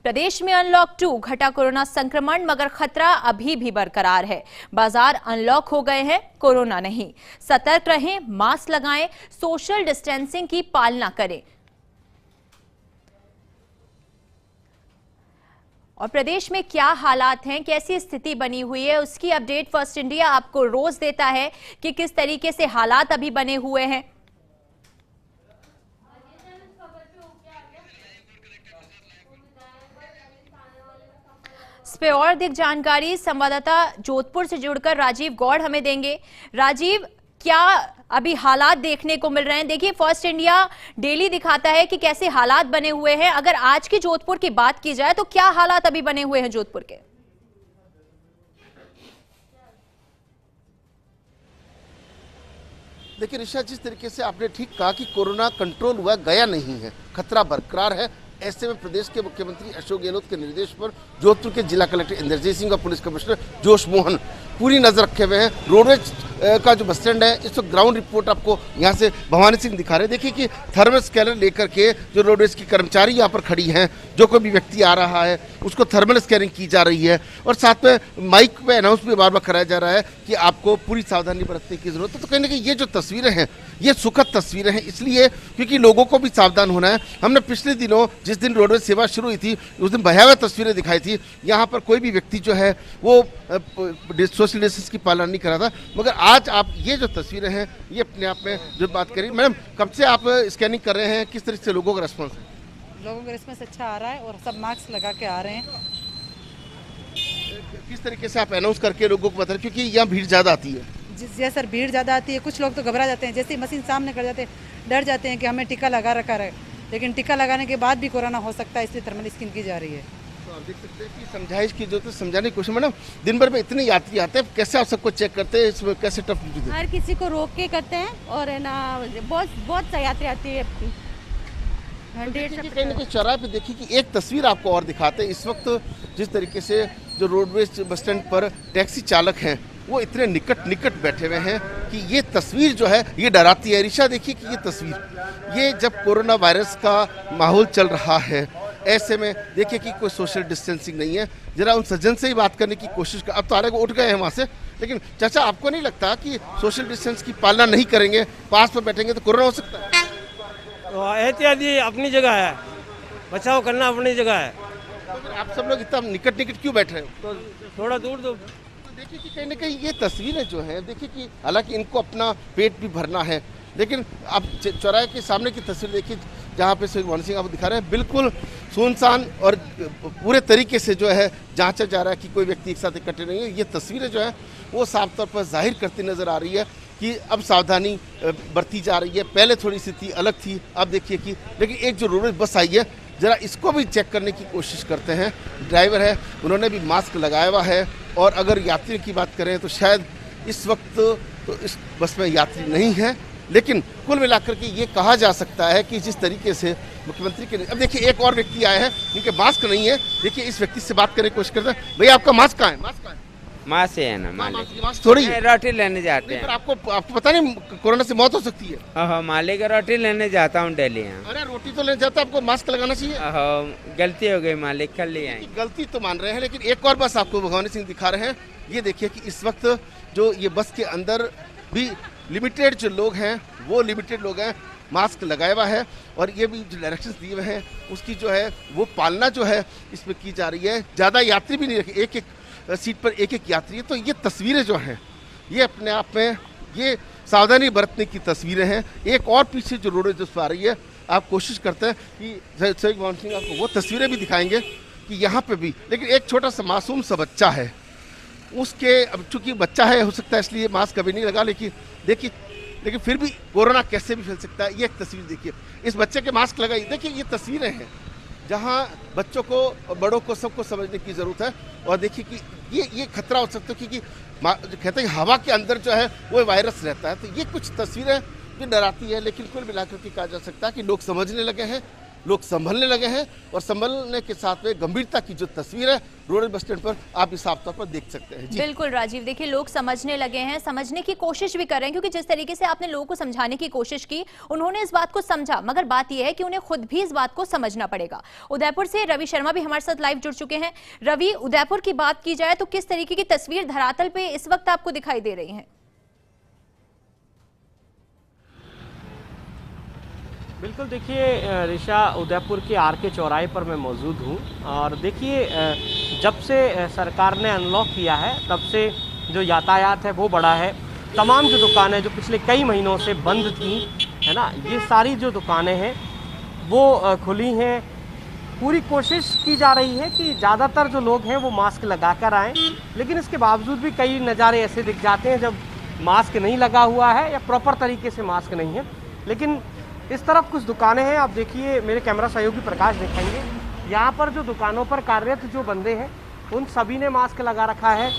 प्रदेश में अनलॉक 2 घटा कोरोना संक्रमण, मगर खतरा अभी भी बरकरार है। बाजार अनलॉक हो गए हैं, कोरोना नहीं। सतर्क रहें, मास्क लगाएं, सोशल डिस्टेंसिंग की पालना करें। और प्रदेश में क्या हालात हैं, कैसी स्थिति बनी हुई है, उसकी अपडेट फर्स्ट इंडिया आपको रोज देता है कि किस तरीके से हालात अभी बने हुए हैं। इस पे और अधिक जानकारी संवाददाता जोधपुर से जुड़कर राजीव गौड़ हमें देंगे। राजीव, क्या अभी हालात देखने को मिल रहे हैं? देखिए, फर्स्ट इंडिया डेली दिखाता है कि कैसे हालात बने हुए हैं। अगर आज की जोधपुर की बात की जाए तो क्या हालात अभी बने हुए हैं जोधपुर के? देखिए ऋषा, जिस तरीके से आपने ठीक कहा कि कोरोना कंट्रोल हुआ, गया नहीं है, खतरा बरकरार है। ऐसे में प्रदेश के मुख्यमंत्री अशोक गहलोत के निर्देश पर जोधपुर के जिला कलेक्टर इंद्रजीत सिंह और पुलिस कमिश्नर जोश मोहन पूरी नजर रखे हुए हैं। रोडवेज का जो बस स्टैंड है, इस वक्त ग्राउंड रिपोर्ट आपको यहाँ से भवानी सिंह दिखा रहे हैं। देखिए कि थर्मल स्कैनर लेकर के जो रोडवेज की कर्मचारी यहाँ पर खड़ी हैं, जो कोई भी व्यक्ति आ रहा है उसको थर्मल स्कैनिंग की जा रही है और साथ में माइक पे अनाउंस भी बार बार कराया जा रहा है कि आपको पूरी सावधानी बरतने की जरूरत है। तो कहीं ना कहीं ये जो तस्वीरें हैं, ये सुखद तस्वीरें हैं, इसलिए क्योंकि लोगों को भी सावधान होना है। हमने पिछले दिनों जिस दिन रोडवेज सेवा शुरू हुई थी, उस दिन भयावह तस्वीरें दिखाई थी। यहाँ पर कोई भी व्यक्ति जो है वो सोशल डिस्टेंस की पालना नहीं कर रहा था, मगर आज आप ये जो तस्वीरें हैं, ये अपने आप में जो बात करी। मैडम, कब से आप स्कैनिंग कर रहे हैं, किस तरह से लोगों का रिस्पॉन्स है? लोगों का रिस्पॉन्स अच्छा आ रहा है और सब मास्क लगा के आ रहे हैं। किस तरीके से आप अनाउंस करके लोगों को बता रहे हैं, क्योंकि यहाँ भीड़ ज़्यादा आती है? जी सर, भीड़ ज़्यादा आती है। कुछ लोग तो घबरा जाते हैं, जैसे ही मशीन सामने कर जाते हैं डर जाते हैं कि हमें टीका लगा रखा है, लेकिन टीका लगाने के बाद भी कोरोना हो सकता है, इसलिए थर्मल स्कैन की जा रही है। तो आप देख सकते हैं कि समझाइश की जो तो समझाने की कोशिश। मैडम, दिन भर में इतने यात्री आते हैं, कैसे आप सबको चेक करते हैं? इसमें कैसे टफ ड्यूटी? हर किसी को रोक के करते हैं और है ना, बहुत यात्री आती है। कहीं ना कहीं चौराहे पे देखिए कि एक तस्वीर आपको और दिखाते हैं। इस वक्त जिस तरीके से जो रोडवेज बस स्टैंड पर टैक्सी चालक हैं, वो इतने निकट बैठे हुए हैं कि ये तस्वीर जो है ये डराती है। ऋषा, देखिए कि ये तस्वीर, ये जब कोरोना वायरस का माहौल चल रहा है, ऐसे में देखिए कि कोई सोशल डिस्टेंसिंग नहीं है। जरा उन सज्जन से ही बात करने की कोशिश कर। अब तो आने को उठ गए हैं वहाँ से, लेकिन चाचा, आपको नहीं लगता कि सोशल डिस्टेंस की पालना नहीं करेंगे, पास पर बैठेंगे तो कोरोना हो सकता है? तो एहतियाती अपनी जगह है, बचाव करना अपनी जगह है। तो फिर आप सब लोग इतना निकट क्यों बैठ रहे हो? तो थोड़ा दूर तो देखिए कि कहीं ना कहीं ये तस्वीरें जो हैं, देखिए कि हालांकि इनको अपना पेट भी भरना है, लेकिन आप चौराहे के सामने की तस्वीर देखिए जहाँ पे भवानी सिंह आपको दिखा रहे हैं, बिल्कुल सुनसान और पूरे तरीके से जो है जांचा जा रहा है कि कोई व्यक्ति एक साथ इकट्ठे नहीं है। ये तस्वीरें जो है वो साफ तौर पर जाहिर करती नज़र आ रही है कि अब सावधानी बरती जा रही है। पहले थोड़ी स्थिति अलग थी, अब देखिए कि लेकिन एक जो रोडवेज बस आई है, ज़रा इसको भी चेक करने की कोशिश करते हैं। ड्राइवर है, उन्होंने भी मास्क लगाया हुआ है, और अगर यात्रियों की बात करें तो शायद इस वक्त तो इस बस में यात्री नहीं है, लेकिन कुल मिलाकर के ये कहा जा सकता है कि जिस तरीके से मुख्यमंत्री के, अब देखिए एक और व्यक्ति आए हैं जिनके मास्क नहीं है। देखिए इस व्यक्ति से बात करने की कोशिश करते हैं। भैया, आपका मास्क कहाँ है? मास्क कहाँ है? माँ से है ना, मालिक मास्क थोड़ी रोटी लेने जाते हैं। पर आपको पता नहीं कोरोना से मौत हो सकती है? हाँ, मालिक रोटी लेने जाता हूँ डेली यहाँ। अरे रोटी तो लेने जाता है, आपको मास्क लगाना चाहिए। गलती हो गई मालिक, कर लिया। गलती तो मान रहे हैं, लेकिन एक और बस आपको भवानी सिंह दिखा रहे हैं। ये देखिए कि इस वक्त जो ये बस के अंदर भी लिमिटेड जो लोग हैं, वो लिमिटेड लोग हैं, मास्क लगाया हुआ है, और ये भी जो डायरेक्शंस दिए हुए हैं उसकी जो है वो पालना जो है इसमें की जा रही है। ज़्यादा यात्री भी नहीं रखे, एक सीट पर एक यात्री है। तो ये तस्वीरें जो हैं, ये अपने आप में ये सावधानी बरतने की तस्वीरें हैं। एक और पीछे जो रोड जो आ रही है, आप कोशिश करते हैं कि भवानी सिंह आपको वो तस्वीरें भी दिखाएंगे कि यहाँ पे भी, लेकिन एक छोटा सा मासूम सा बच्चा है, उसके, अब चूंकि बच्चा है हो सकता है इसलिए मास्क कभी नहीं लगा, लेकिन फिर भी कोरोना कैसे भी फैल सकता है। ये एक तस्वीर देखिए, इस बच्चे के मास्क लगाई। देखिए ये तस्वीरें हैं जहाँ बच्चों को और बड़ों को सबको समझने की ज़रूरत है। और देखिए कि ये खतरा हो सकता है, क्योंकि जो कहते हैं हवा के अंदर जो है वो वायरस रहता है। तो ये कुछ तस्वीरें जो डराती है, लेकिन कुल मिलाकर के कहा जा सकता है कि लोग समझने लगे हैं, लोग संभलने लगे हैं और संभलने के साथ में गंभीरता की जो तस्वीर है रोड बस स्टैंड पर आप इस साफ तौर पर देख सकते हैं। जी बिल्कुल राजीव, देखिए लोग समझने लगे हैं, समझने की कोशिश भी कर रहे हैं, क्योंकि जिस तरीके से आपने लोगों को समझाने की कोशिश की, उन्होंने इस बात को समझा, मगर बात यह है कि उन्हें खुद भी इस बात को समझना पड़ेगा। उदयपुर से रवि शर्मा भी हमारे साथ लाइव जुड़ चुके हैं। रवि, उदयपुर की बात की जाए तो किस तरीके की तस्वीर धरातल पे इस वक्त आपको दिखाई दे रही है? बिल्कुल, देखिए ऋषा, उदयपुर के आरके चौराहे पर मैं मौजूद हूँ और देखिए जब से सरकार ने अनलॉक किया है तब से जो यातायात है वो बढ़ा है। तमाम जो दुकानें जो पिछले कई महीनों से बंद थी, है ना, ये सारी जो दुकानें हैं वो खुली हैं। पूरी कोशिश की जा रही है कि ज़्यादातर जो लोग हैं वो मास्क लगा कर आएँ, लेकिन इसके बावजूद भी कई नज़ारे ऐसे दिख जाते हैं जब मास्क नहीं लगा हुआ है या प्रॉपर तरीके से मास्क नहीं है। लेकिन इस तरफ कुछ दुकानें हैं, आप देखिए, मेरे कैमरा सहयोगी प्रकाश दिखाएंगे। यहाँ पर जो दुकानों पर कार्यरत जो बंदे हैं उन सभी ने मास्क लगा रखा है।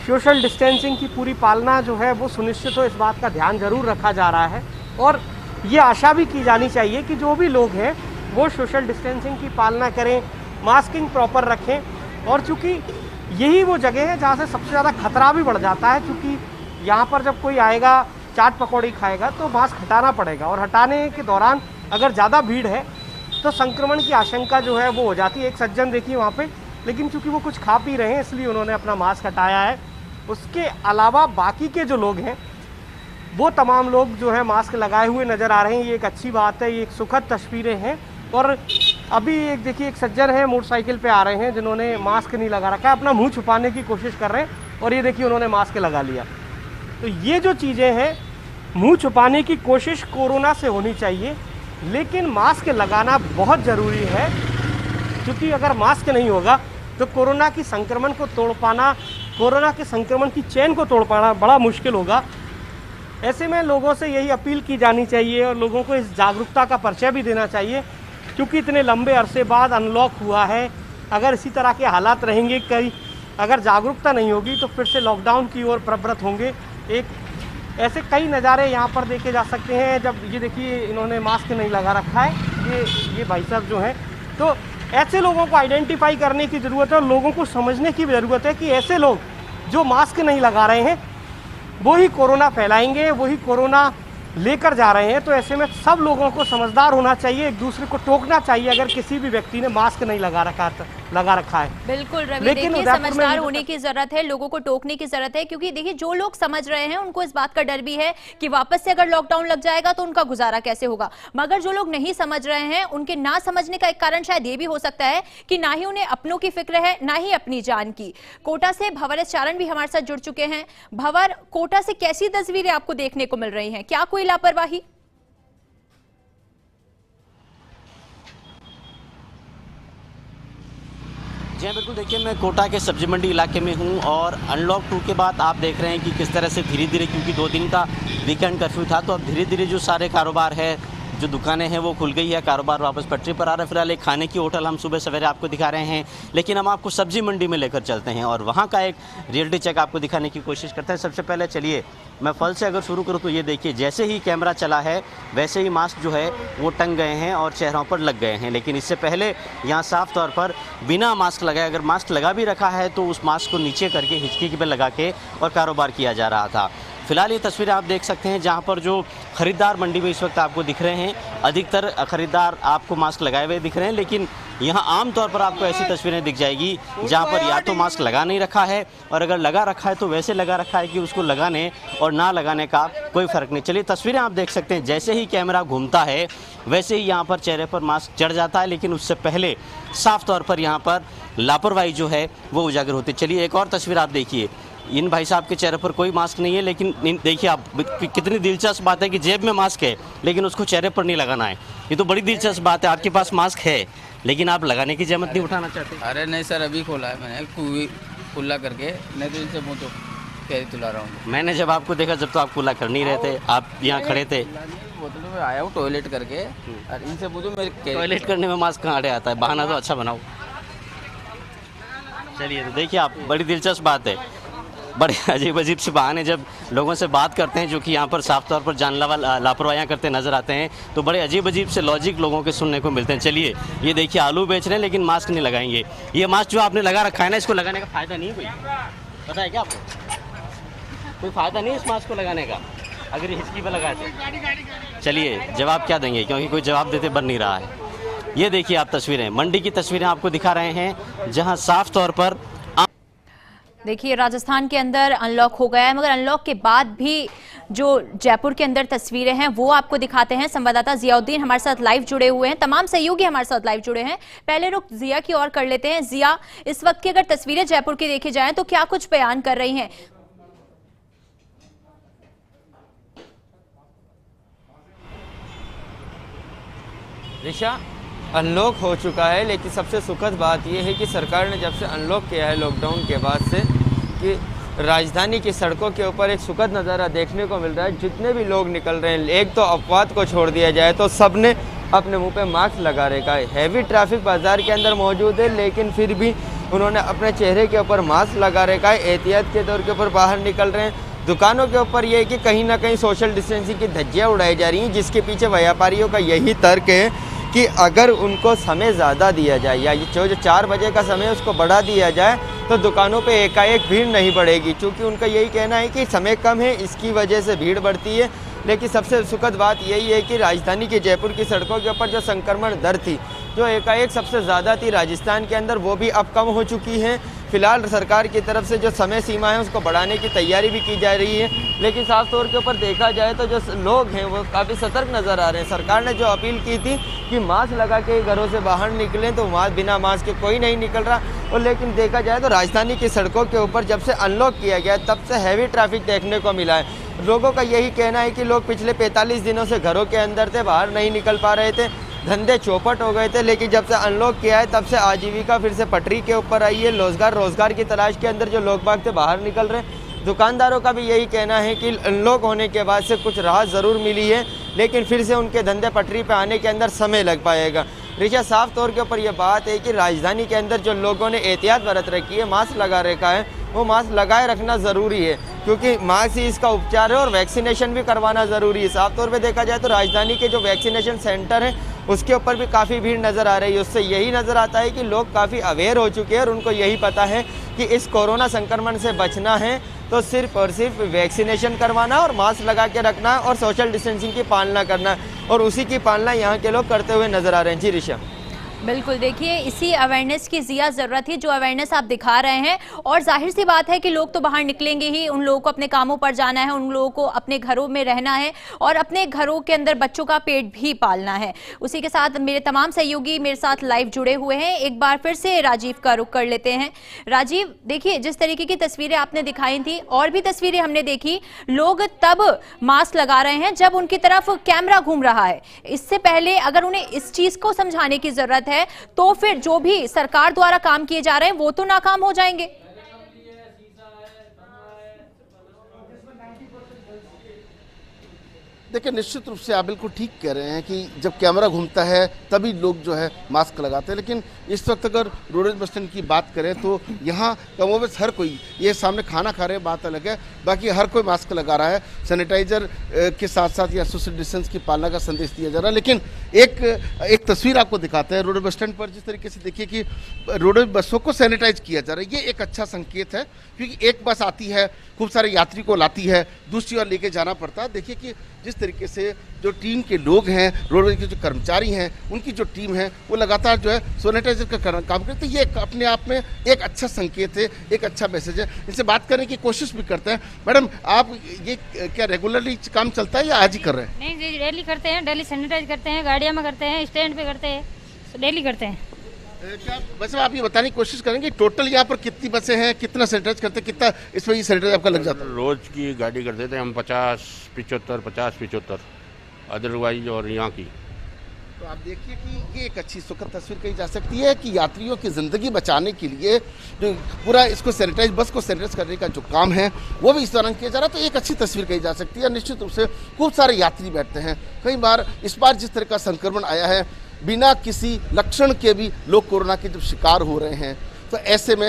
सोशल डिस्टेंसिंग की पूरी पालना जो है वो सुनिश्चित हो, इस बात का ध्यान जरूर रखा जा रहा है और ये आशा भी की जानी चाहिए कि जो भी लोग हैं वो सोशल डिस्टेंसिंग की पालना करें, मास्किंग प्रॉपर रखें। और चूँकि यही वो जगह है जहाँ से सबसे ज़्यादा खतरा भी बढ़ जाता है, क्योंकि यहाँ पर जब कोई आएगा चाट पकौड़ी खाएगा तो मास्क हटाना पड़ेगा और हटाने के दौरान अगर ज़्यादा भीड़ है तो संक्रमण की आशंका जो है वो हो जाती है। एक सज्जन देखिए वहाँ पे, लेकिन चूंकि वो कुछ खा पी रहे हैं इसलिए उन्होंने अपना मास्क हटाया है। उसके अलावा बाकी के जो लोग हैं वो तमाम लोग जो है मास्क लगाए हुए नज़र आ रहे हैं। ये एक अच्छी बात है, ये एक सुखद तस्वीरें हैं। और अभी एक देखिए, एक सज्जन है मोटरसाइकिल पे आ रहे हैं जिन्होंने मास्क नहीं लगा रखा है, अपना मुँह छुपाने की कोशिश कर रहे हैं और ये देखिए उन्होंने मास्क लगा लिया। तो ये जो चीज़ें हैं, मुंह छुपाने की कोशिश कोरोना से होनी चाहिए, लेकिन मास्क लगाना बहुत ज़रूरी है, क्योंकि अगर मास्क नहीं होगा तो कोरोना की संक्रमण को तोड़ पाना, कोरोना के संक्रमण की चेन को तोड़ पाना बड़ा मुश्किल होगा। ऐसे में लोगों से यही अपील की जानी चाहिए और लोगों को इस जागरूकता का परिचय भी देना चाहिए, क्योंकि इतने लंबे अरसे बाद अनलॉक हुआ है। अगर इसी तरह के हालात रहेंगे, कई अगर जागरूकता नहीं होगी तो फिर से लॉकडाउन की ओर प्रवृत्त होंगे। एक ऐसे कई नज़ारे यहाँ पर देखे जा सकते हैं। जब ये देखिए इन्होंने मास्क नहीं लगा रखा है, ये भाई साहब जो हैं, तो ऐसे लोगों को आइडेंटिफाई करने की ज़रूरत है और लोगों को समझने की ज़रूरत है कि ऐसे लोग जो मास्क नहीं लगा रहे हैं वो ही कोरोना फैलाएंगे, वही कोरोना लेकर जा रहे हैं। तो ऐसे में सब लोगों को समझदार होना चाहिए, एक दूसरे को टोकना चाहिए अगर किसी भी व्यक्ति ने मास्क नहीं लगा रखा है। बिल्कुल रवि, देखिए समझदार होने की जरूरत है, लोगों को टोकने की जरूरत है, क्योंकि देखिए जो लोग समझ रहे हैं उनको इस बात का डर भी है कि वापस से अगर लॉकडाउन लग जाएगा तो उनका गुजारा कैसे होगा। मगर जो लोग नहीं समझ रहे हैं उनके ना समझने का एक कारण शायद ये भी हो सकता है कि ना ही उन्हें अपनों की फिक्र है, ना ही अपनी जान की। कोटा से भंवर चारण भी हमारे साथ जुड़ चुके हैं। भंवर, कोटा से कैसी तस्वीरें आपको देखने को मिल रही हैं? क्या कोई लापरवाही? जी बिल्कुल, देखिए मैं कोटा के सब्जी मंडी इलाके में हूं और अनलॉक 2 के बाद आप देख रहे हैं कि किस तरह से धीरे धीरे, क्योंकि 2 दिन का वीकेंड कर्फ्यू था, तो अब धीरे धीरे जो सारे कारोबार है, जो दुकानें हैं वो खुल गई है, कारोबार वापस पटरी पर आ रहा है। फिलहाल एक खाने की होटल हम सुबह सवेरे आपको दिखा रहे हैं, लेकिन हम आपको सब्जी मंडी में लेकर चलते हैं और वहाँ का एक रियलिटी चेक आपको दिखाने की कोशिश करते हैं। सबसे पहले चलिए मैं फल से अगर शुरू करूँ तो ये देखिए, जैसे ही कैमरा चला है वैसे ही मास्क जो है वो टंग गए हैं और चेहरों पर लग गए हैं। लेकिन इससे पहले यहाँ साफ तौर पर बिना मास्क लगाए, अगर मास्क लगा भी रखा है तो उस मास्क को नीचे करके हिचकी पे लगा के और कारोबार किया जा रहा था। फिलहाल ये तस्वीरें आप देख सकते हैं जहाँ पर जो खरीदार मंडी में इस वक्त आपको दिख रहे हैं, अधिकतर खरीदार आपको मास्क लगाए हुए दिख रहे हैं, लेकिन यहाँ आमतौर पर आपको ऐसी तस्वीरें दिख जाएगी जहाँ पर या तो मास्क लगा नहीं रखा है और अगर लगा रखा है तो वैसे लगा रखा है कि उसको लगाने और ना लगाने का कोई फ़र्क नहीं। चलिए तस्वीरें आप देख सकते हैं, जैसे ही कैमरा घूमता है वैसे ही यहाँ पर चेहरे पर मास्क चढ़ जाता है, लेकिन उससे पहले साफ तौर पर यहाँ पर लापरवाही जो है वो उजागर होती। चलिए एक और तस्वीर आप देखिए, इन भाई साहब के चेहरे पर कोई मास्क नहीं है, लेकिन देखिए आप कितनी दिलचस्प बात है कि जेब में मास्क है लेकिन उसको चेहरे पर नहीं लगाना है। ये तो बड़ी दिलचस्प बात है, आपके पास मास्क है लेकिन आप लगाने की जहमत नहीं उठाना चाहते। अरे नहीं सर, अभी खोला है मैंने, खुला करके, नहीं तो इनसे मुँह तो कैरी तुला रहा हूँ। मैंने जब आपको देखा जब तो आप खुला कर नहीं रहे थे, आप यहाँ खड़े थे। वो तो मैं आया हूँ टॉयलेट करके, और इनसे पूछो मेरे टॉयलेट करने में मास्क कहाँ अड़े आता है, बहाना तो अच्छा बनाओ। चलिए तो देखिए आप, बड़ी दिलचस्प बात है। बड़े अजीब अजीब से बहाने जब लोगों से बात करते हैं जो कि यहाँ पर साफ तौर पर जानलेवा लापरवाहियाँ करते नजर आते हैं, तो बड़े अजीब अजीब से लॉजिक लोगों के सुनने को मिलते हैं। चलिए, ये देखिए आलू बेच रहे हैं लेकिन मास्क नहीं लगाएंगे। ये मास्क जो आपने लगा रखा है ना, इसको लगाने का फ़ायदा नहीं है कोई, पता है क्या आपको? कोई फ़ायदा नहीं इस मास्क को लगाने का अगर हिचकी पर लगाए तो। चलिए, जवाब क्या देंगे, क्योंकि कोई जवाब देते बन नहीं रहा है। ये देखिए आप तस्वीरें, मंडी की तस्वीरें आपको दिखा रहे हैं जहाँ साफ तौर पर देखिए राजस्थान के अंदर अनलॉक हो गया है, मगर अनलॉक के बाद भी जो जयपुर के अंदर तस्वीरें हैं वो आपको दिखाते हैं। संवाददाता जियाउद्दीन हमारे साथ लाइव जुड़े हुए हैं, तमाम सहयोगी हमारे साथ लाइव जुड़े हैं। पहले रुख जिया की ओर कर लेते हैं। जिया, इस वक्त की अगर तस्वीरें जयपुर की देखी जाएं तो क्या कुछ बयान कर रही हैं? ऋषा, अनलॉक हो चुका है, लेकिन सबसे सुखद बात यह है कि सरकार ने जब से अनलॉक किया है लॉकडाउन के बाद से, कि राजधानी की सड़कों के ऊपर एक सुखद नज़ारा देखने को मिल रहा है। जितने भी लोग निकल रहे हैं, एक तो अपवाद को छोड़ दिया जाए तो सब ने अपने मुंह पे मास्क लगा रखा है। हैवी ट्रैफिक बाज़ार के अंदर मौजूद है, लेकिन फिर भी उन्होंने अपने चेहरे के ऊपर मास्क लगा रखा है। एहतियात के तौर के ऊपर बाहर निकल रहे हैं। दुकानों के ऊपर ये है कि कहीं ना कहीं सोशल डिस्टेंसिंग की धज्जियाँ उड़ाई जा रही हैं, जिसके पीछे व्यापारियों का यही तर्क है कि अगर उनको समय ज़्यादा दिया जाए या जो 4 बजे का समय उसको बढ़ा दिया जाए तो दुकानों पे एकाएक भीड़ नहीं बढ़ेगी। चूँकि उनका यही कहना है कि समय कम है, इसकी वजह से भीड़ बढ़ती है। लेकिन सबसे सुखद बात यही है कि राजधानी की जयपुर की सड़कों के ऊपर जो संक्रमण दर थी, जो एकाएक सबसे ज़्यादा थी राजस्थान के अंदर, वो भी अब कम हो चुकी है। फिलहाल सरकार की तरफ से जो समय सीमा है उसको बढ़ाने की तैयारी भी की जा रही है, लेकिन साफ तौर के ऊपर देखा जाए तो जो लोग हैं वो काफ़ी सतर्क नज़र आ रहे हैं। सरकार ने जो अपील की थी कि मास्क लगा के घरों से बाहर निकलें, तो बिना मास्क के कोई नहीं निकल रहा। और लेकिन देखा जाए तो राजधानी की सड़कों के ऊपर जब से अनलॉक किया गया तब से हैवी ट्रैफिक देखने को मिला है। लोगों का यही कहना है कि लोग पिछले 45 दिनों से घरों के अंदर थे, बाहर नहीं निकल पा रहे थे, धंधे चौपट हो गए थे। लेकिन जब से अनलॉक किया है तब से आजीविका फिर से पटरी के ऊपर आई है। रोज़गार की तलाश के अंदर जो लोग बाग थे बाहर निकल रहे हैं। दुकानदारों का भी यही कहना है कि अनलॉक होने के बाद से कुछ राहत ज़रूर मिली है, लेकिन फिर से उनके धंधे पटरी पे आने के अंदर समय लग पाएगा। ऋषा, साफ तौर के ऊपर ये बात है कि राजधानी के अंदर जो लोगों ने एहतियात बरत रखी है, मास्क लगा रखा है, वो मास्क लगाए रखना ज़रूरी है, क्योंकि मास्क ही इसका उपचार है और वैक्सीनेशन भी करवाना ज़रूरी है। साफ तौर पे देखा जाए तो राजधानी के जो वैक्सीनेशन सेंटर हैं उसके ऊपर भी काफ़ी भीड़ नज़र आ रही है। उससे यही नज़र आता है कि लोग काफ़ी अवेयर हो चुके हैं और उनको यही पता है कि इस कोरोना संक्रमण से बचना है तो सिर्फ और सिर्फ वैक्सीनेशन करवाना और मास्क लगा के रखना और सोशल डिस्टेंसिंग की पालना करना, और उसी की पालना यहाँ के लोग करते हुए नज़र आ रहे हैं। जी ऋषा, बिल्कुल, देखिए इसी अवेयरनेस की जिया ज़रूरत है जो अवेयरनेस आप दिखा रहे हैं। और जाहिर सी बात है कि लोग तो बाहर निकलेंगे ही, उन लोगों को अपने कामों पर जाना है, उन लोगों को अपने घरों में रहना है और अपने घरों के अंदर बच्चों का पेट भी पालना है। उसी के साथ मेरे तमाम सहयोगी मेरे साथ लाइव जुड़े हुए हैं। एक बार फिर से राजीव का रुख कर लेते हैं। राजीव, देखिए जिस तरीके की तस्वीरें आपने दिखाई थी और भी तस्वीरें हमने देखी, लोग तब मास्क लगा रहे हैं जब उनकी तरफ कैमरा घूम रहा है। इससे पहले अगर उन्हें इस चीज को समझाने की जरूरत है तो फिर जो भी सरकार द्वारा काम किए जा रहे हैं वो तो नाकाम हो जाएंगे। देखिए, निश्चित रूप से आप बिल्कुल ठीक कह रहे हैं कि जब कैमरा घूमता है तभी लोग जो है मास्क लगाते हैं। लेकिन इस वक्त अगर रोडवेज बस स्टैंड की बात करें तो यहाँ कमोबेश हर कोई, ये सामने खाना खा रहे हैं बात अलग है, बाकी हर कोई मास्क लगा रहा है। सैनिटाइजर के साथ साथ या सोशल डिस्टेंस की पालना का संदेश दिया जा रहा है। लेकिन एक तस्वीर आपको दिखाते हैं रोडवेज बस स्टैंड पर। जिस तरीके से देखिए कि रोडवेज बसों को सैनिटाइज किया जा रहा है, ये एक अच्छा संकेत है, क्योंकि एक बस आती है, खूब सारे यात्री को लाती है, दूसरी ओर लेके जाना पड़ता है। देखिए कि जिस तरीके से जो टीम के लोग हैं, रोडवेज के जो कर्मचारी हैं, उनकी जो टीम है वो लगातार जो है सैनिटाइजर का काम करते हैं। ये अपने आप में एक अच्छा संकेत है, एक अच्छा मैसेज है। इनसे बात करने की कोशिश भी करते हैं। मैडम, आप ये क्या रेगुलरली काम चलता है या आज ही कर रहे हैं? नहीं जी, डेली करते हैं, डेली सैनिटाइज करते हैं, गाड़ियाँ में करते हैं, स्टैंड पे करते हैं, डेली करते हैं। क्या वैसे आप ये बताने की कोशिश करेंगे टोटल यहाँ पर कितनी बसें हैं, कितना सैनिटाइज करते हैं, कितना इसमें ये सैनिटाइज आपका लग जाता है? रोज की गाड़ी करते थे हम 50-75 अदरवाइज, और यहाँ की तो आप देखिए कि ये एक अच्छी सुखद तस्वीर कही जा सकती है कि यात्रियों की ज़िंदगी बचाने के लिए जो पूरा इसको सैनिटाइज, बस को सैनिटाइज करने का जो काम है वो भी इस दौरान किया जा रहा है। तो एक अच्छी तस्वीर कही जा सकती है। निश्चित रूप से खूब सारे यात्री बैठते हैं। कई बार इस बार जिस तरह का संक्रमण आया है, बिना किसी लक्षण के भी लोग कोरोना के जब शिकार हो रहे हैं, तो ऐसे में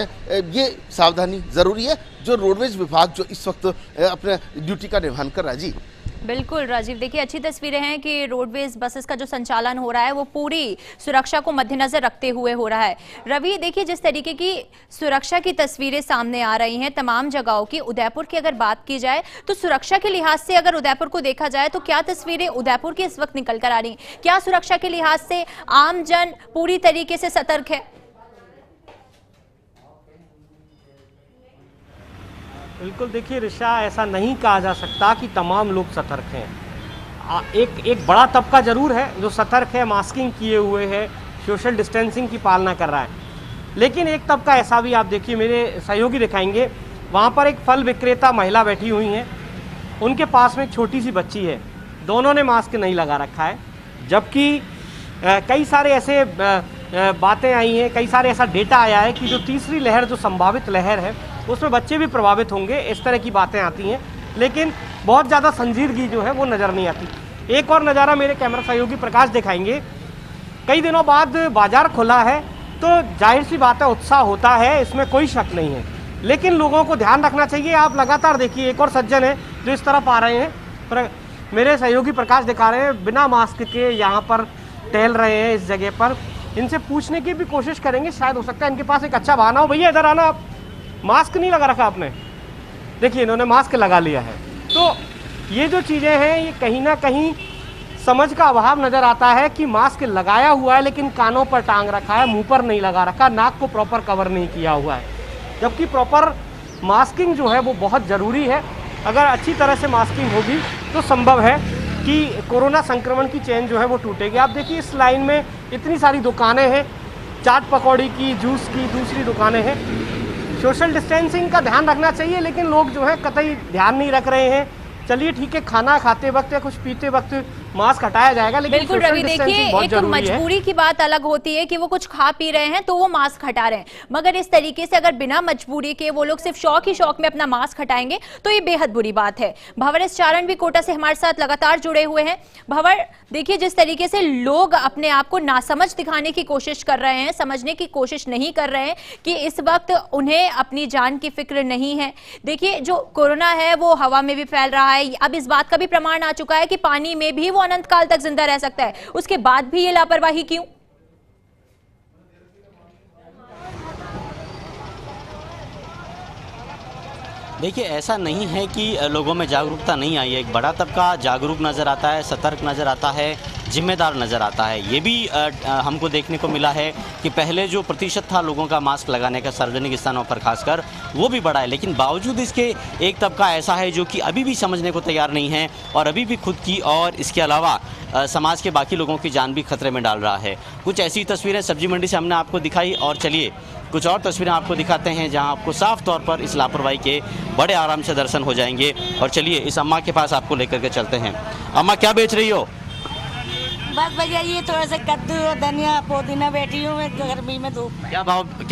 ये सावधानी ज़रूरी है जो रोडवेज विभाग जो इस वक्त अपने ड्यूटी का निर्वहन कर रहा है। जी बिल्कुल राजीव, देखिए अच्छी तस्वीरें हैं कि रोडवेज बसेस का जो संचालन हो रहा है वो पूरी सुरक्षा को मद्देनजर रखते हुए हो रहा है। रवि, देखिए जिस तरीके की सुरक्षा की तस्वीरें सामने आ रही हैं तमाम जगहों की, उदयपुर की अगर बात की जाए तो सुरक्षा के लिहाज से अगर उदयपुर को देखा जाए तो क्या तस्वीरें उदयपुर की इस वक्त निकल कर आ रही, क्या सुरक्षा के लिहाज से आम जन पूरी तरीके से सतर्क है? बिल्कुल, देखिए ऋषा, ऐसा नहीं कहा जा सकता कि तमाम लोग सतर्क हैं। एक बड़ा तबका जरूर है जो सतर्क है, मास्किंग किए हुए है, सोशल डिस्टेंसिंग की पालना कर रहा है, लेकिन एक तबका ऐसा भी, आप देखिए मेरे सहयोगी दिखाएंगे, वहाँ पर एक फल विक्रेता महिला बैठी हुई हैं, उनके पास में एक छोटी सी बच्ची है, दोनों ने मास्क नहीं लगा रखा है, जबकि कई सारे ऐसे बातें आई हैं, कई सारे ऐसा डेटा आया है कि जो तीसरी लहर, जो संभावित लहर है, उसमें बच्चे भी प्रभावित होंगे, इस तरह की बातें आती हैं, लेकिन बहुत ज़्यादा संजीदगी जो है वो नज़र नहीं आती। एक और नज़ारा मेरे कैमरा सहयोगी प्रकाश दिखाएंगे। कई दिनों बाद बाजार खुला है तो जाहिर सी बात है उत्साह होता है, इसमें कोई शक नहीं है, लेकिन लोगों को ध्यान रखना चाहिए। आप लगातार देखिए, एक और सज्जन है जो इस तरफ आ रहे हैं, पर मेरे सहयोगी प्रकाश दिखा रहे हैं बिना मास्क के यहाँ पर टहल रहे हैं इस जगह पर। इनसे पूछने की भी कोशिश करेंगे, शायद हो सकता है इनके पास एक अच्छा बहाना हो। भैया इधर आना, आप मास्क नहीं लगा रखा आपने? देखिए इन्होंने मास्क लगा लिया है। तो ये जो चीज़ें हैं ये कहीं ना कहीं समझ का अभाव नज़र आता है कि मास्क लगाया हुआ है लेकिन कानों पर टांग रखा है, मुंह पर नहीं लगा रखा, नाक को प्रॉपर कवर नहीं किया हुआ है, जबकि प्रॉपर मास्किंग जो है वो बहुत ज़रूरी है। अगर अच्छी तरह से मास्किंग होगी तो संभव है कि कोरोना संक्रमण की चेन जो है वो टूटेगी। आप देखिए इस लाइन में इतनी सारी दुकानें हैं, चाट पकौड़ी की, जूस की, दूसरी दुकानें हैं। सोशल डिस्टेंसिंग का ध्यान रखना चाहिए, लेकिन लोग जो है कतई ध्यान नहीं रख रहे हैं। चलिए ठीक है, खाना खाते वक्त या कुछ पीते वक्त मास्क हटाया जाएगा, लेकिन बिल्कुल रवि, देखिए एक मजबूरी की बात अलग होती है कि वो कुछ खा पी रहे हैं तो वो मास्क हटा रहे हैं, मगर इस तरीके से अगर बिना मजबूरी के वो लोग सिर्फ शौक ही शौक में अपना मास्क हटाएंगे तो ये बेहद बुरी बात है। भंवर एस चारण भी कोटा से हमारे साथ लगातार जुड़े हुए हैं। भंवर, देखिए जिस तरीके से लोग अपने आप को नासमझ दिखाने की कोशिश कर रहे हैं, समझने की कोशिश नहीं कर रहे हैं कि इस वक्त उन्हें अपनी जान की फिक्र नहीं है। देखिए जो कोरोना है वो हवा में भी फैल रहा है, अब इस बात का भी प्रमाण आ चुका है कि पानी में भी वो अनंत काल तक जिंदा रह सकता है, उसके बाद भी ये लापरवाही क्यों? देखिए ऐसा नहीं है कि लोगों में जागरूकता नहीं आई है। एक बड़ा तबका जागरूक नज़र आता है, सतर्क नज़र आता है, जिम्मेदार नज़र आता है। ये भी हमको देखने को मिला है कि पहले जो प्रतिशत था लोगों का मास्क लगाने का सार्वजनिक स्थानों पर खासकर, वो भी बढ़ा है, लेकिन बावजूद इसके एक तबका ऐसा है जो कि अभी भी समझने को तैयार नहीं है और अभी भी खुद की और इसके अलावा समाज के बाकी लोगों की जान भी खतरे में डाल रहा है। कुछ ऐसी तस्वीरें सब्जी मंडी से हमने आपको दिखाई, और चलिए कुछ और तस्वीरें आपको दिखाते हैं जहां आपको साफ तौर पर इस लापरवाही के बड़े आराम से दर्शन हो जाएंगे। और चलिए इस अम्मा के पास आपको लेकर के चलते हैं। अम्मा क्या बेच रही हो? बस भैया ये थोड़ा सा कद्दू, धनिया, पुदीना बैठी हूँ मैं गर्मी में धूप। क्या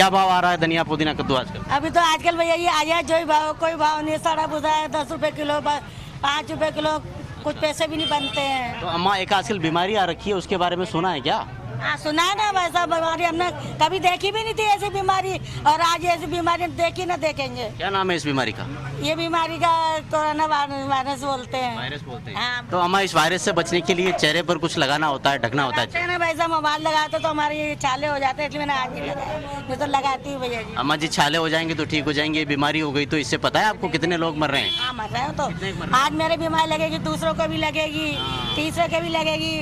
भाव आ रहा है धनिया, पुदीना, कद्दू आजकल? अभी तो आजकल भैया ये आया जो ही भाव, कोई भाव नहीं, सड़ा भुजा है 10 रुपए किलो, 5 रुपए किलो, कुछ पैसे भी नहीं बनते हैं। तो अम्मा एक आजकल बीमारी आ रखी है, उसके बारे में सुना है क्या? हाँ सुना है ना, वैसा बीमारी हमने कभी देखी भी नहीं थी ऐसी बीमारी, और आज ऐसी बीमारी देखी ना देखेंगे। क्या नाम है इस बीमारी का? ये बीमारी का कोरोना वायरस बोलते हैं। वायरस बोलते हैं। हाँ। तो अम्मा इस वायरस से बचने के लिए चेहरे पर कुछ लगाना होता है, ढकना होता है ना, वैसा मोबाइल लगाते तो हमारे ये छाले हो जाते हैं, इसलिए मैंने आज नहीं लगाया, मैं तो लगाती हूँ भैया जी। अम्मा जी छाले हो जाएंगे तो ठीक हो जाएंगे, बीमारी हो गई तो इससे पता है आपको कितने लोग मर रहे हैं? हाँ मर रहे हैं, तो आज मेरे बीमारी लगेगी, दूसरों को भी लगेगी, तीसरे को भी लगेगी।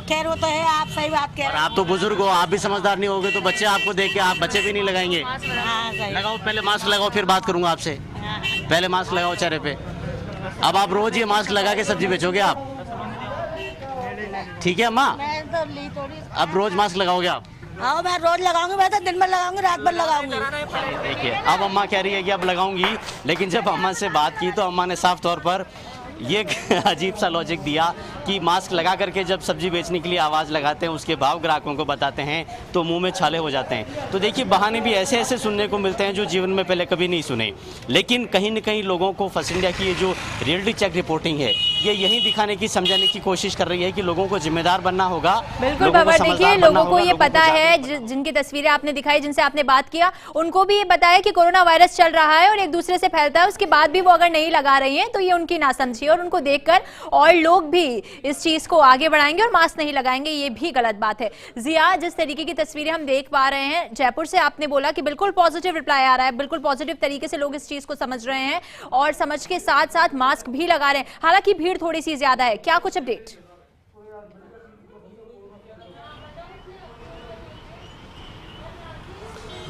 खैर वो तो है, आप सही बात कह रहे हैं। आप तो बुजुर्ग हो, आप भी समझदार नहीं होगे तो बच्चे आपको देख के आप बच्चे भी नहीं लगाएंगे। लगाओ पहले मास्क लगाओ, फिर बात करूंगा आपसे। पहले मास्क लगाओ चेहरे पे। अब आप रोज ये मास्क लगा के सब्जी बेचोगे आप? ठीक है अम्मा, अब रोज मास्क लगाओगे आप? हाँ मैं रोज लगाऊंगी, मैं तो दिन भर लगाऊंगी, रात भर लगाऊंगी। देखिए अब अम्मा कह रही है कि अब लगाऊंगी, लेकिन जब अम्मा से बात की तो अम्मा ने साफ तौर पर ये अजीब सा लॉजिक दिया कि कि मास्क लगा करके जब सब्जी बेचने के लिए आवाज़ लगाते हैं, उसके भाव ग्राहकों को बताते हैं तो मुंह में छाले हो जाते हैं। तो देखिए बहाने भी ऐसे ऐसे सुनने को मिलते हैं जो जीवन में पहले कभी नहीं सुने। लेकिन कहीं न कहीं लोगों को फर्स्ट इंडिया की ये जो रियलिटी चेक रिपोर्टिंग है, ये यही दिखाने की, समझाने की कोशिश कर रही है कि लोगों को जिम्मेदार बनना होगा। बिल्कुल बाबर, देखिए लोगों को ये पता है, जिनकी तस्वीरें आपने दिखाई, जिनसे आपने बात किया, उनको भी ये पता है कि कोरोना वायरस चल रहा है और एक दूसरे से फैलता है। उसके बाद भी वो अगर नहीं लगा रही हैं तो ये उनकी नासमझी है और उनको देखकर और लोग भी इस चीज को आगे बढ़ाएंगे और मास्क नहीं लगाएंगे, ये भी गलत बात है। जिया, जिस तरीके की तस्वीरें हम देख पा रहे हैं जयपुर से, आपने बोला कि बिल्कुल पॉजिटिव रिप्लाई आ रहा है, बिल्कुल पॉजिटिव तरीके से लोग इस चीज को समझ रहे हैं और समझ के साथ साथ मास्क भी लगा रहे हैं। हालांकि भीड़ थोड़ी सी ज्यादा है, क्या कुछ अपडेट?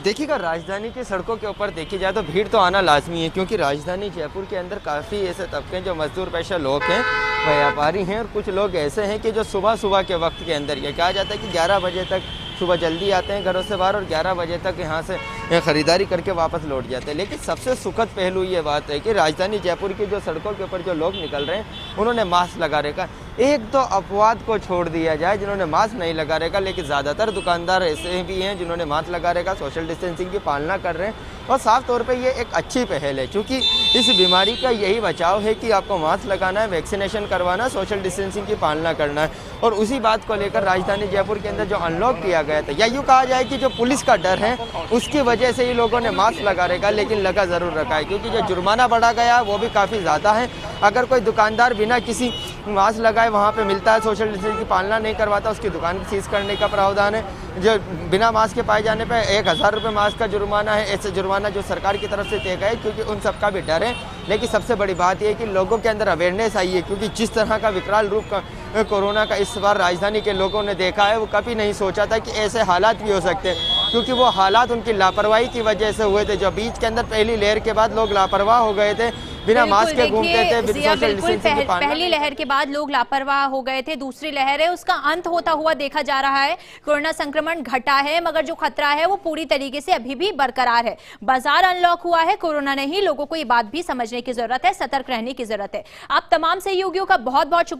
देखिएगा, राजधानी की सड़कों के ऊपर देखी जाए तो भीड़ तो आना लाजमी है, क्योंकि राजधानी जयपुर के अंदर काफ़ी ऐसे तबके हैं जो मजदूर पेशा लोग हैं, व्यापारी हैं और कुछ लोग ऐसे हैं कि जो सुबह सुबह के वक्त के अंदर, ये कहा जाता है कि 11 बजे तक सुबह जल्दी आते हैं घरों से बाहर और 11 बजे तक यहाँ से ख़रीदारी करके वापस लौट जाते हैं। लेकिन सबसे सुखद पहलू ये बात है कि राजधानी जयपुर की जो सड़कों के ऊपर जो लोग निकल रहे हैं उन्होंने मास्क लगा रखा। एक तो अपवाद को छोड़ दिया जाए जिन्होंने मास्क नहीं लगा रखा, लेकिन ज़्यादातर दुकानदार ऐसे भी हैं जिन्होंने मास्क लगा रखा, सोशल डिस्टेंसिंग की पालना कर रहे हैं और साफ तौर पे ये एक अच्छी पहल है, क्योंकि इस बीमारी का यही बचाव है कि आपको मास्क लगाना है, वैक्सीनेशन करवाना, सोशल डिस्टेंसिंग की पालना करना है। और उसी बात को लेकर राजधानी जयपुर के अंदर जो अनलॉक किया गया था, या यूँ कहा जाए कि जो पुलिस का डर है उसकी वजह से ही लोगों ने मास्क लगा रखा, लेकिन लगा ज़रूर रखा है, क्योंकि जो जुर्माना बढ़ा गया वो भी काफ़ी ज़्यादा है। अगर कोई दुकानदार बिना किसी मास्क लगाए वहाँ पे मिलता है, सोशल डिस्टेंसिंग की पालना नहीं करवाता, उसकी दुकान सीज करने का प्रावधान है। जो बिना मास्क के पाए जाने पर 1000 रुपये मास्क का जुर्माना है। ऐसे जुर्माना जो सरकार की तरफ से तय गया है, क्योंकि उन सब का भी डर है। लेकिन सबसे बड़ी बात यह है कि लोगों के अंदर अवेयरनेस आई है, क्योंकि जिस तरह का विकराल रूप का कोरोना का इस बार राजधानी के लोगों ने देखा है, वो कभी नहीं सोचा था कि ऐसे हालात भी हो सकते हैं, क्योंकि वो हालात उनकी लापरवाही की वजह से हुए थे। जो बीच के अंदर पहली लहर के बाद लोग लापरवाह हो गए थे, बिना मास्क के घूमते थे, बिल्कुल पहली लहर के बाद लोग लापरवाह हो गए थे। दूसरी लहर है, उसका अंत होता हुआ देखा जा रहा है। कोरोना संक्रमण घटा है, मगर जो खतरा है वो पूरी तरीके से अभी भी बरकरार है। बाजार अनलॉक हुआ है, कोरोना नहीं। लोगों को ये बात भी समझने की जरूरत है, सतर्क रहने की जरूरत है। आप तमाम सहयोगियों का बहुत बहुत शुक्रिया।